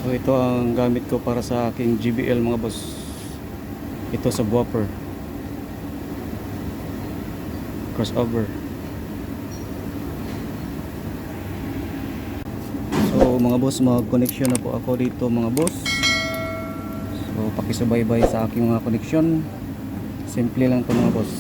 So ito ang gamit ko para sa aking JBL mga boss. Ito sa Whopper crossover. So mga boss, mag-connection na po ako dito mga boss. So pakisubaybay sa aking mga connection. Simple lang to mga boss.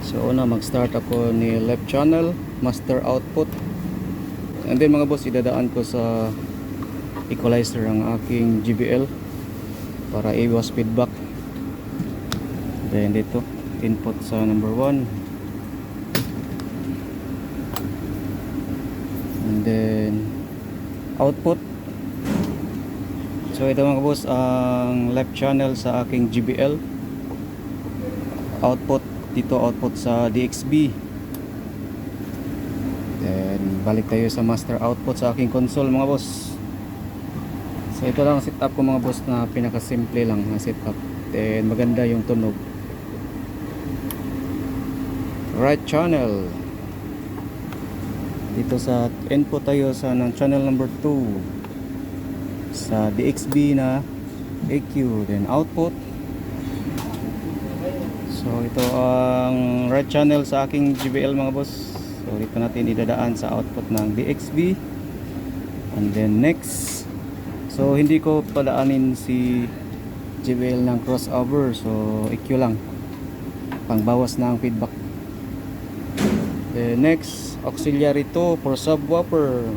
So una, mag-start ako ni left channel, master output. And then mga boss, idadaan ko sa equalizer ang aking JBL para iwas feedback. Then dito, input sa number 1. And then output. So ito mga boss, ang left channel sa aking JBL. Output dito, output sa DXB. Then balik tayo sa master output sa aking console mga boss. So ito lang ang setup ko mga boss, na pinakasimple lang na setup. Then maganda yung tunog. Right channel. Dito sa input tayo sa channel number 2 sa DXB na EQ. Then output. So ito ang right channel sa aking JBL mga boss. So dito natin idadaan sa output ng DXB. And then next, so hindi ko padaanin si JBL ng crossover, so EQ lang, pangbawas na ang feedback. Then next, auxiliary to for subwoofer.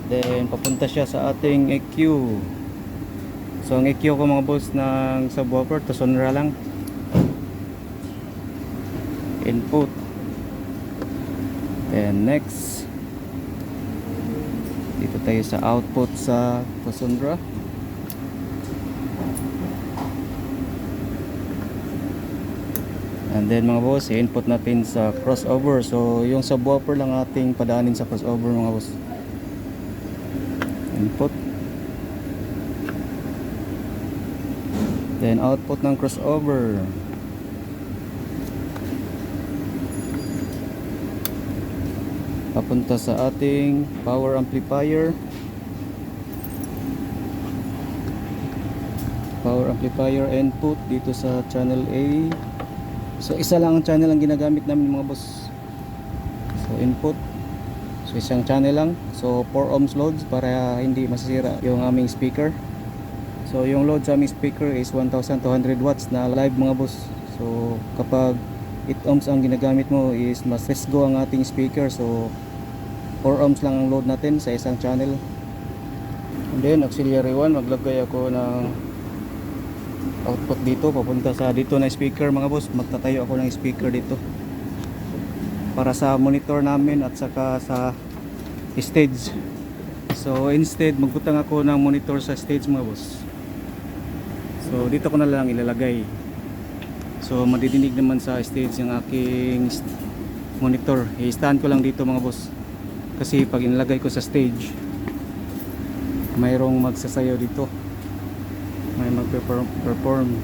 Then papunta siya sa ating EQ. So ang EQ ko mga boss ng subwoofer to Sonra lang. Input. Then next, dito tayo sa output sa Sonra. And then mga boss, i-input natin sa crossover. So yung subwoofer lang ating padaanin sa crossover mga boss. Input. Then output ng crossover. Papunta sa ating power amplifier. Power amplifier input dito sa channel A. So isa lang ang channel ang ginagamit namin mga boss. So input. So isang channel lang. So 4 ohms loads para hindi masira yung aming speaker. So yung load sa aming speaker is 1200 watts na live mga boss. So kapag 8 ohms ang ginagamit mo is mas resgo ang ating speaker. So 4 ohms lang ang load natin sa isang channel. And then auxiliary 1, maglagay ako ng output dito, papunta sa dito na speaker mga boss. Magtatayo ako ng speaker dito para sa monitor namin at saka sa stage. So instead magbutang ako ng monitor sa stage mga boss. So dito ko na lang ilalagay. So madidinig naman sa stage yung aking monitor. I-stand ko lang dito mga boss. Kasi pag inilagay ko sa stage, mayroong magsasayaw dito. May mag-perform.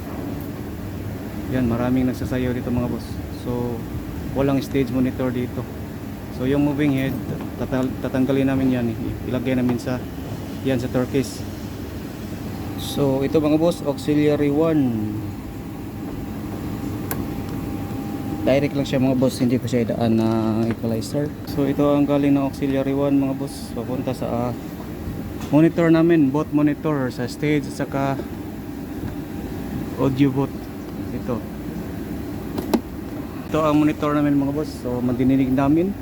Yan, maraming nagsasayaw dito mga boss. So walang stage monitor dito. So yung moving head, tatanggalin namin yan. Ilagay namin sa yan sa turquoise. So ito mga boss, auxiliary 1. Direct lang siya mga boss, hindi ko siya idaan na equalizer. So ito ang galing ng auxiliary 1 mga boss, papunta sa monitor namin, both monitor sa stage at saka audio booth. Ito ang monitor namin mga boss. So madidinig namin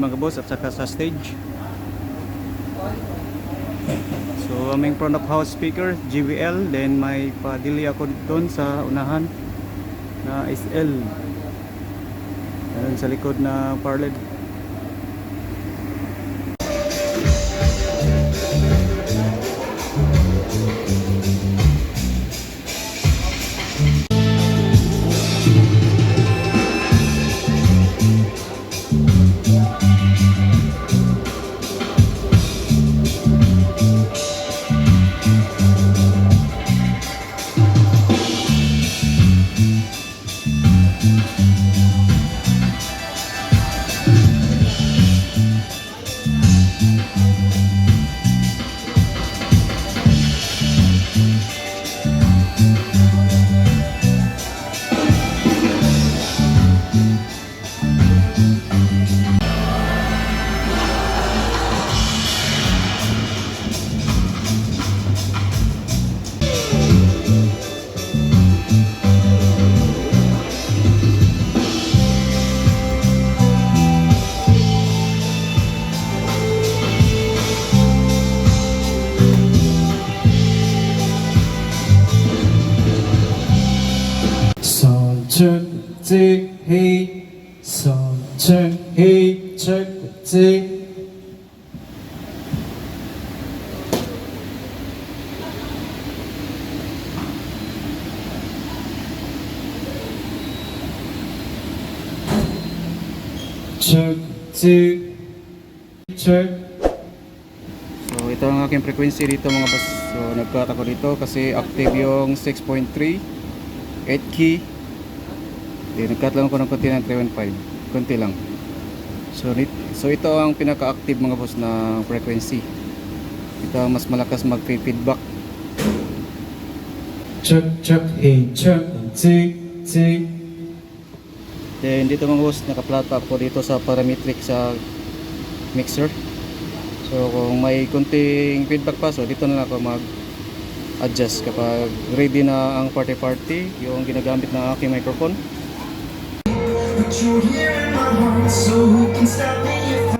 mga boss at saka sa stage. So aming front of house speaker JBL, then may pa-delay ako doon sa unahan na SL. Ayun sa likod na parled. check the hey, sound check hey, check the check the check. So ito ang aking frequency dito mga boss. So nag-cut ako dito kasi active yung 6.3 8 key. Nag-cut lang ako ng konti ng 315. Konti lang. So ito ang pinaka-active mga boss na frequency. Ito ang mas malakas mag-feedback. Check check hey, check the the. Then dito mga boss, naka-plot pa ako dito sa parametric sa mixer. So kung may konting feedback pa, so dito na ako mag-adjust kapag ready na ang party yung ginagamit ng aking microphone. But you're here in my heart, so who can stop me if